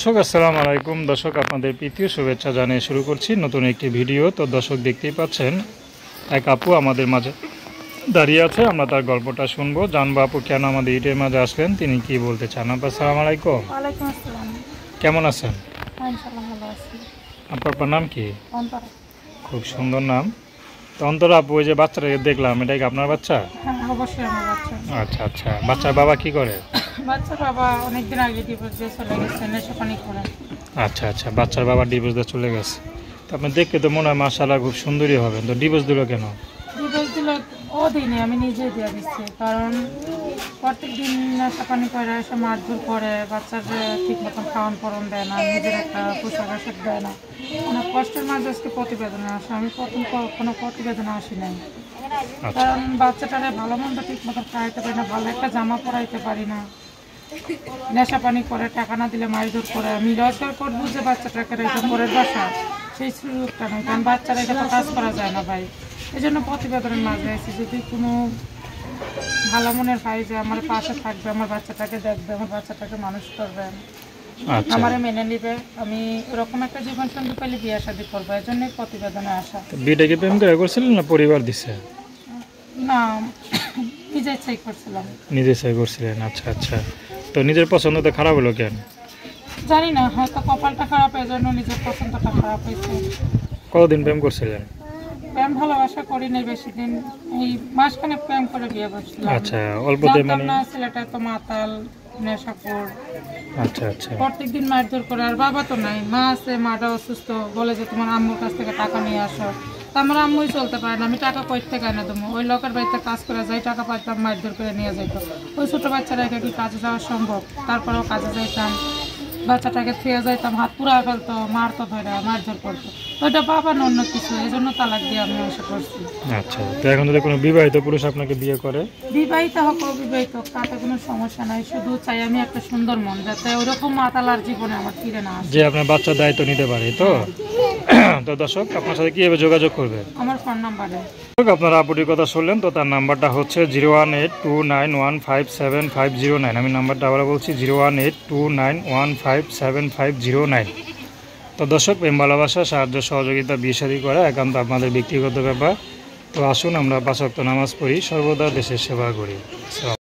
দর্শক আসসালামু আলাইকুম। দর্শক আপনাদের প্রীতীয় শুভেচ্ছা জানিয়ে শুরু করছি নতুন একটি ভিডিও। তো দর্শক দেখতেই পাচ্ছেন এক আপু আমাদের মাঝে দাঁড়িয়ে আছে, আমরা তার গল্পটা শুনবো, জানবো আপু কেন আমাদের ইটের মাঝে আসলেন, তিনি কি বলতে চান। আপু আসসালামু আলাইকুম। ওয়ালাইকুম আসসালাম। কেমন আছেন? ইনশাআল্লাহ ভালো আছি। আপনার নাম কি? অন্তরা। খুব সুন্দর নাম। তো অন্তরা আপু, ওই যে বাচ্চাটাকে দেখলাম, এটা কি আপনার বাচ্চা? হ্যাঁ, অবশ্যই আমার বাচ্চা। আচ্ছা আচ্ছা, বাচ্চার বাবা কি করে? বাচ্চার বাবা অনেকদিন আগে ডিভোর্স দিয়ে চলে গেছে, নেশাপানি করে। আচ্ছা আচ্ছা, বাচ্চার বাবা ডিভোর্স দিয়ে চলে গেছে। তো আপনি দেখতে তো মনে হয় মাশাআল্লাহ খুব সুন্দরী হবেন, তো ডিভোর্স দিল কেন? ডিভোর্স দিল ও দিনে, আমি নিজে দিয়ে দিচ্ছি। কারণ প্রত্যেকদিন নেশাপানি করে এসে মারধর করে, বাচ্চাদের ঠিক মতন খাওয়ান পরন দেয় না, নিজের একটা পোশাক আশাক দেয় না। অনেক কষ্টের মাঝে আজকে প্রতিবেদনে আসে। আমি প্রথম কোনো প্রতিবেদনে আসি নাই, কারণ বাচ্চাটারে ভালো মন্দ ঠিক মতন খাওয়াইতে পারি না, ভালো একটা জামা পরাইতে পারি না। নেশা পানি করে, টাকা না দিলে মারধর করে। আমি রোজগার করবো যে বাচ্চাটাকে রেখে পরের বাসা, সেই সুযোগটা নেই, কারণ বাচ্চারা এটা তো কাজ করা যায় না ভাই। এই জন্য প্রতিবেদনের মাঝে আছি, যদি কোনো ভালো মনের ভাই যে আমার পাশে থাকবে, আমার বাচ্চাটাকে দেখবে, আমার বাচ্চাটাকে মানুষ করবে, আমারে মেনে নিবে, আমি ওরকম একটা জীবন সঙ্গী পেলে বিয়ে শাদী করবো, এই জন্যই প্রতিবেদনে আসা। বিয়েটা কি প্রেম করে করছিলেন না পরিবার দিছে? না, নিজে ইচ্ছাই করছিলাম। নিজে চাই করছিলেন। আচ্ছা আচ্ছা, তো নিজের পছন্দতে খারাপ হলো কেন? জানি না, হয়তো কপালটা খারাপ, এই জন্য নিজের পছন্দটা খারাপ হয়েছে। কতদিন প্রেম করছিলেন? প্রেম ভালোবাসা করি নাই বেশি দিন, এই মাসখানে প্রেম করে বিয়ে করছিলাম। আচ্ছা, অল্পতে জানতাম মানে? না ছেলেটা তো মাতাল, নেশাখোর। আচ্ছা আচ্ছা, প্রত্যেকদিন মারধর করে। আর বাবা তো নাই, মা আছে, মাটা অসুস্থ, বলে যে তোমার আম্মুর কাছ থেকে টাকা নিয়ে আসো। তা আমার আম্মুই চলতে পারে না, আমি টাকা কই থেকে এনে দেবো? ওই লোকের বাড়িতে কাজ করে যাই টাকা পাইতাম, মারধর করে নিয়ে যাইতো। ওই ছোটো বাচ্চারা একা কি কাজে যাওয়া সম্ভব? তারপরেও কাজে যাইতাম, বাচ্চাটাকে থুয়ে যাইতাম, হাত পুরা ফেলতো, মারতো, ধরে মারধর করতো। ওইটা বাবা না অন্য কিছু, এই জন্য তালাক দিয়ে আমি এসে করছি। আচ্ছা, তো এখন যদি কোনো বিবাহিত পুরুষ আপনাকে বিয়ে করে? বিবাহিত হোক অবিবাহিত, তাতে কোনো সমস্যা নাই। শুধু চাই আমি একটা সুন্দর মন, যাতে ওইরকম মাতাল আর জীবনে আমার ফিরে না আসে, যে আপনার বাচ্চার দায়িত্ব নিতে পারে। তো তো দর্শক আপনার সাথে কীভাবে যোগাযোগ করবে? আমার ফোন নাম্বারে। আপনারা আপুটির কথা শুনলেন, তো তার নাম্বারটা হচ্ছে 01829157509। আমি নাম্বারটা আবার বলছি 01829157509। তো দর্শক, প্রেম ভালোবাসা, সাহায্য সহযোগিতা, বিয়ে শাদী করা একান্ত আপনাদের ব্যক্তিগত ব্যাপার। তো আসুন আমরা 5 ওয়াক্ত নামাজ পড়ি, সর্বদা দেশের সেবা করি।